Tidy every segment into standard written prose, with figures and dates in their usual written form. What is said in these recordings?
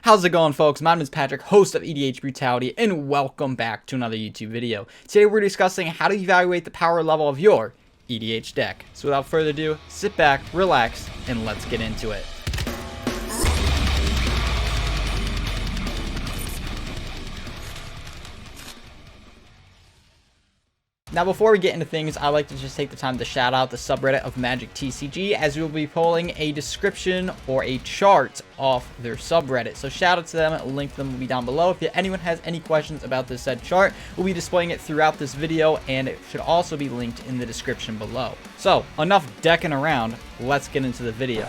How's it going, folks? My name is Patrick, host of EDH Brutality, and welcome back to another YouTube video. Today we're discussing how to evaluate the power level of your EDH deck. So without further ado, sit back, relax, and let's get into it. Now, before we get into things, I like to just take the time to shout out the subreddit of Magic TCG, as we will be pulling a description or a chart off their subreddit. So shout out to them, link to them will be down below. If anyone has any questions about this said chart, we'll be displaying it throughout this video, and it should also be linked in the description below. So, enough decking around, let's get into the video.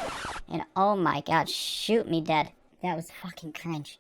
And oh my god, shoot me dead. That was fucking cringe.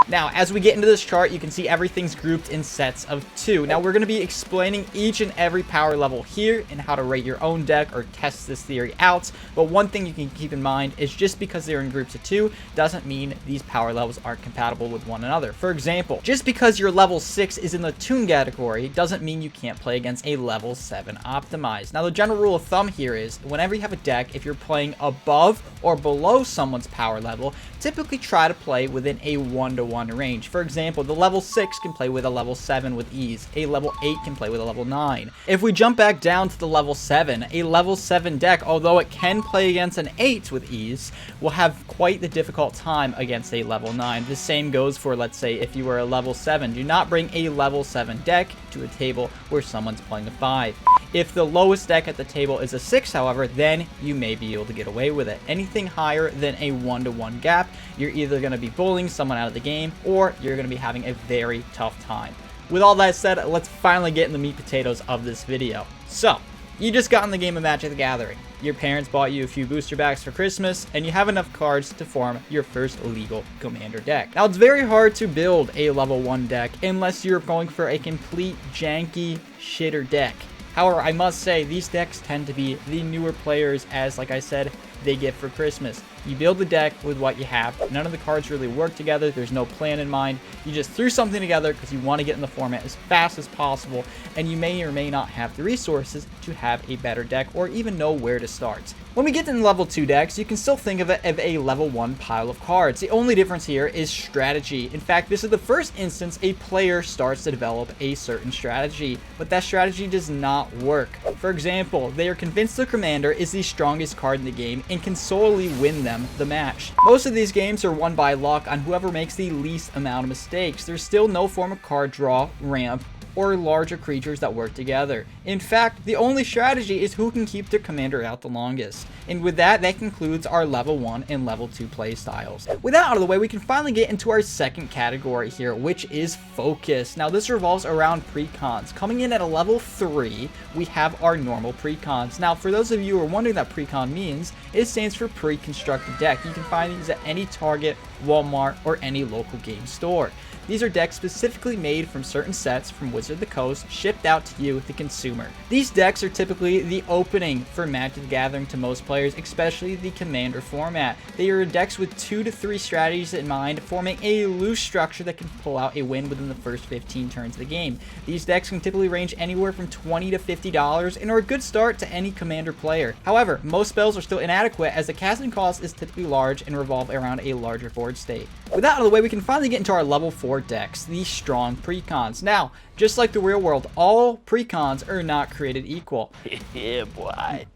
Now, as we get into this chart, you can see everything's grouped in sets of 2. Now, we're going to be explaining each and every power level here and how to rate your own deck or test this theory out. But one thing you can keep in mind is just because they're in groups of 2 doesn't mean these power levels aren't compatible with one another. For example, just because your level 6 is in the Toon category doesn't mean you can't play against a level 7 optimized. Now, the general rule of thumb here is whenever you have a deck, if you're playing above or below someone's power level, typically try to play within a 1-to-1 range. For example, the level 6 can play with a level 7 with ease. A level 8 can play with a level 9. If we jump back down to the level 7, a level 7 deck, although it can play against an 8 with ease, will have quite the difficult time against a level 9. The same goes for, let's say, if you were a level 7. Do not bring a level 7 deck to a table where someone's playing a 5. If the lowest deck at the table is a 6, however, then you may be able to get away with it. Anything higher than a 1-to-1 gap, you're either going to be bullying someone out of the game, or you're going to be having a very tough time. With all that said, let's finally get in the meat potatoes of this video. So, you just got in the game of Magic the Gathering. Your parents bought you a few booster packs for Christmas, and you have enough cards to form your first legal Commander deck. Now, it's very hard to build a level 1 deck unless you're going for a complete janky shitter deck. However, I must say, these decks tend to be the newer players, as, like I said, they get for Christmas. You build the deck with what you have. None of the cards really work together. There's no plan in mind. You just threw something together because you want to get in the format as fast as possible, and you may or may not have the resources to have a better deck or even know where to start. When we get to level 2 decks, you can still think of it as a level 1 pile of cards. The only difference here is strategy. In fact, this is the first instance a player starts to develop a certain strategy, but that strategy does not work. For example, they are convinced the Commander is the strongest card in the game and can solely win them the match. Most of these games are won by luck on whoever makes the least amount of mistakes. There's still no form of card draw, ramp, or larger creatures that work together. In fact, the only strategy is who can keep their commander out the longest. And with that, that concludes our level 1 and level 2 play styles. With that out of the way, we can finally get into our second category here, which is focus. Now, this revolves around precons. Coming in at a level 3, we have our normal precons. Now, for those of you who are wondering what precon means, it stands for pre-constructed deck. You can find these at any Target, Walmart, or any local game store. These are decks specifically made from certain sets from Wizard of the Coast, shipped out to you, the consumer. These decks are typically the opening for Magic the Gathering to most players, especially the Commander format. They are decks with 2 to 3 strategies in mind, forming a loose structure that can pull out a win within the first 15 turns of the game. These decks can typically range anywhere from $20 to $50 and are a good start to any Commander player. However, most spells are still inadequate as the casting cost is typically large and revolve around a larger board state. With that out of the way, we can finally get into our level 4 decks, the strong precons. Now, just like the real world, all precons are not created equal. Yeah, boy.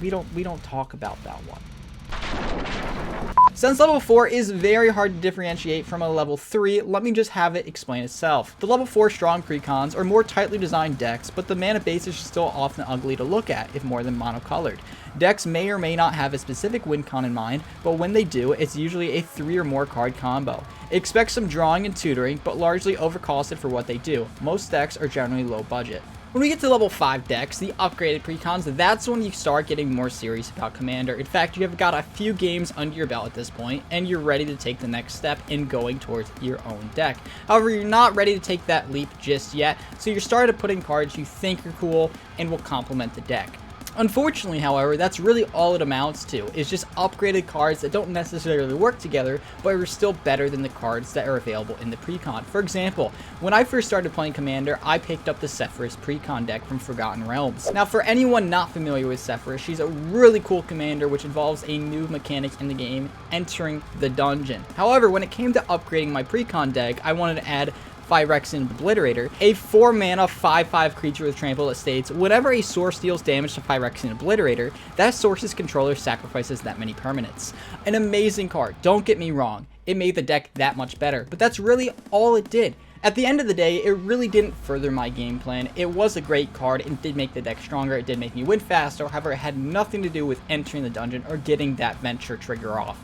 We don't talk about that one. Since level 4 is very hard to differentiate from a level 3, let me just have it explain itself. The level 4 strong precons are more tightly designed decks, but the mana base is still often ugly to look at if more than monocolored. Decks may or may not have a specific win con in mind, but when they do, it's usually a 3 or more card combo. Expect some drawing and tutoring, but largely overcosted for what they do. Most decks are generally low budget. When we get to level 5 decks, the upgraded precons, that's when you start getting more serious about Commander. In fact, you have got a few games under your belt at this point, and you're ready to take the next step in going towards your own deck. However, you're not ready to take that leap just yet, so you're starting to put in cards you think are cool and will complement the deck. Unfortunately, however, that's really all it amounts to, is just upgraded cards that don't necessarily work together, but are still better than the cards that are available in the precon. For example, when I first started playing Commander, I picked up the Sephiroth precon deck from Forgotten Realms. Now, for anyone not familiar with Sephiroth, she's a really cool commander which involves a new mechanic in the game, entering the dungeon. However, when it came to upgrading my precon deck, I wanted to add Phyrexian Obliterator, a 4-mana 5/5 creature with trample that states, whenever a source deals damage to Phyrexian Obliterator, that source's controller sacrifices that many permanents. An amazing card, don't get me wrong, it made the deck that much better, but that's really all it did. At the end of the day, it really didn't further my game plan. It was a great card, it did make the deck stronger, it did make me win faster, however it had nothing to do with entering the dungeon or getting that venture trigger off.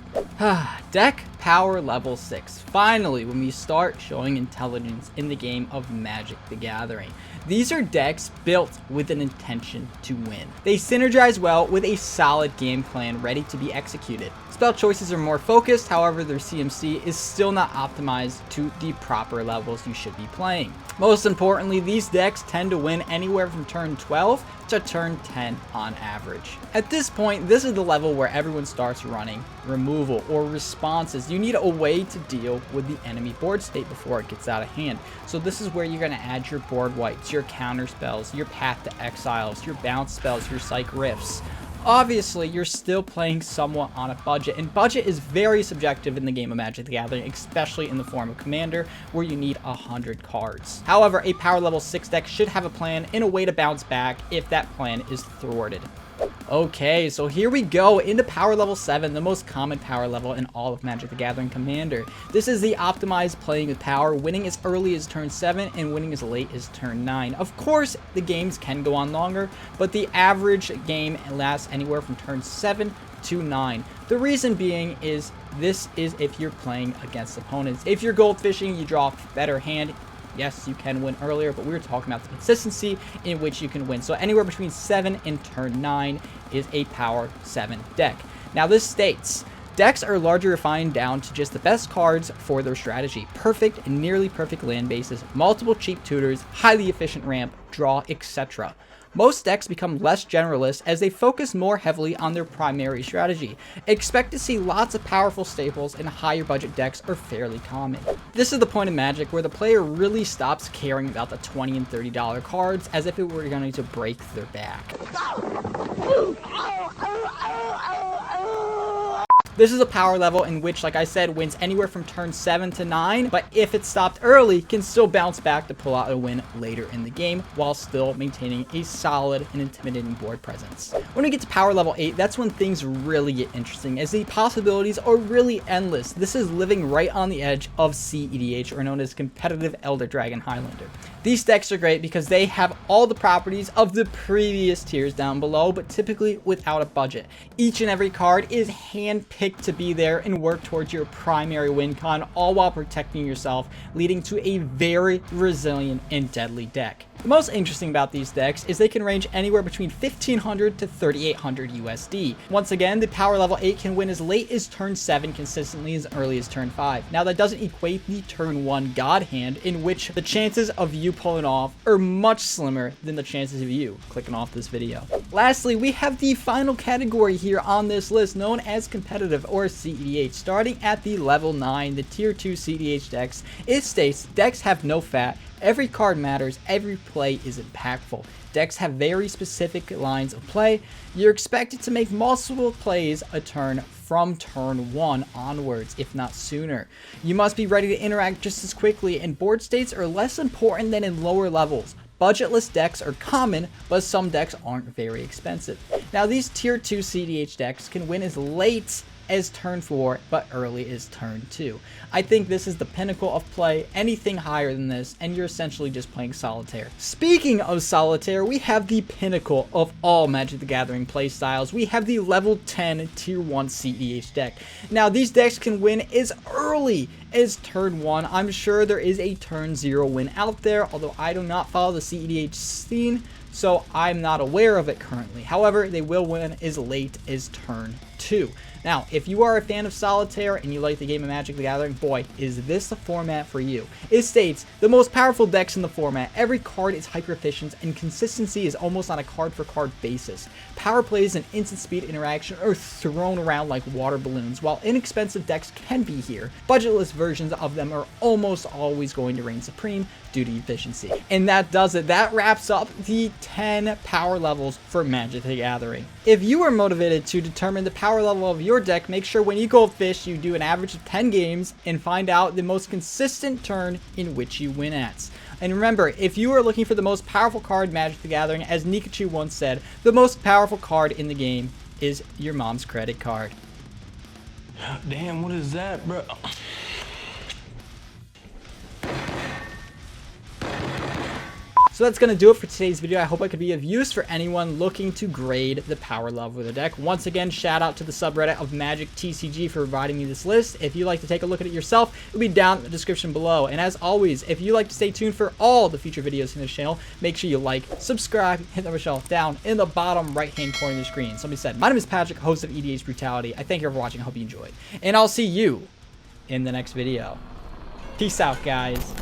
Deck power level 6. Finally, when we start showing intelligence in the game of Magic the Gathering. These are decks built with an intention to win. They synergize well with a solid game plan ready to be executed. Spell choices are more focused, however their CMC is still not optimized to the proper levels you should be playing. Most importantly, these decks tend to win anywhere from turn 12 to turn 10 on average. At this point, this is the level where everyone starts running removal or responses. You need a way to deal with the enemy board state before it gets out of hand. So this is where you're going to add your board wipes, your counter spells, your path to exiles, your bounce spells, your psych rifts. Obviously, you're still playing somewhat on a budget, and budget is very subjective in the game of Magic the Gathering, especially in the form of Commander, where you need 100 cards. However, a power level 6 deck should have a plan and a way to bounce back if that plan is thwarted. Okay, so here we go into power level 7, the most common power level in all of Magic the Gathering Commander. This is the optimized playing with power, winning as early as turn 7 and winning as late as turn 9. Of course, the games can go on longer, but the average game lasts anywhere from turn 7 to 9. The reason being is this is if you're playing against opponents. If you're goldfishing, you draw a better hand. Yes, you can win earlier, but we were talking about the consistency in which you can win. So anywhere between 7 and turn 9 is a power 7 deck. Now this states, decks are largely refined down to just the best cards for their strategy. Perfect and nearly perfect land bases, multiple cheap tutors, highly efficient ramp, draw, etc. Most decks become less generalist as they focus more heavily on their primary strategy. Expect to see lots of powerful staples, and higher budget decks are fairly common. This is the point of Magic where the player really stops caring about the $20 and $30 cards as if it were going to break their back. This is a power level in which, like I said, wins anywhere from turn 7 to 9, but if it's stopped early, can still bounce back to pull out a win later in the game while still maintaining a solid and intimidating board presence. When we get to power level 8, that's when things really get interesting, as the possibilities are really endless. This is living right on the edge of CEDH, or known as Competitive Elder Dragon Highlander. These decks are great because they have all the properties of the previous tiers down below, but typically without a budget. Each and every card is handpicked to be there and work towards your primary win con, all while protecting yourself, leading to a very resilient and deadly deck. The most interesting about these decks is they can range anywhere between 1500 to 3800 USD. Once again, the power level 8 can win as late as turn 7, consistently as early as turn 5. Now that doesn't equate the turn 1 God Hand, in which the chances of you pulling off are much slimmer than the chances of you clicking off this video. Lastly, we have the final category here on this list, known as competitive or CEDH. Starting at the level 9, the tier 2 CEDH decks, it states decks have no fat. Every card matters, every play is impactful. Decks have very specific lines of play. You're expected to make multiple plays a turn from turn 1 onwards, if not sooner. You must be ready to interact just as quickly, and board states are less important than in lower levels. Budgetless decks are common, but some decks aren't very expensive. Now these tier 2 CEDH decks can win as late as turn 4, but early as turn 2. I think this is the pinnacle of play. Anything higher than this, and you're essentially just playing solitaire. Speaking of solitaire, we have the pinnacle of all Magic the Gathering playstyles. We have the level 10 tier 1 CEDH deck. Now these decks can win as early as turn 1. I'm sure there is a turn 0 win out there, although I do not follow the CEDH scene, so I'm not aware of it currently. However, they will win as late as turn 2. Now, if you are a fan of Solitaire and you like the game of Magic the Gathering, boy, is this the format for you. It states, the most powerful decks in the format, every card is hyper efficient and consistency is almost on a card for card basis. Power plays and instant speed interaction are thrown around like water balloons. While inexpensive decks can be here, budgetless versions of them are almost always going to reign supreme due to efficiency. And that does it. That wraps up the 10 power levels for Magic the Gathering. If you are motivated to determine the power level of your deck, make sure when you go fish, you do an average of 10 games and find out the most consistent turn in which you win at. And remember, if you are looking for the most powerful card in Magic the Gathering, as Nikachu once said, the most powerful card in the game is your mom's credit card. Damn, what is that, bro? So that's going to do it for today's video. I hope I could be of use for anyone looking to grade the power level of the deck. Once again, shout out to the subreddit of Magic TCG for providing me this list. If you'd like to take a look at it yourself, it'll be down in the description below. And as always, if you'd like to stay tuned for all the future videos in this channel, make sure you like, subscribe, hit the bell down in the bottom right-hand corner of the screen. Somebody said, my name is Patrick, host of EDH Brutality. I thank you for watching. I hope you enjoyed. And I'll see you in the next video. Peace out, guys.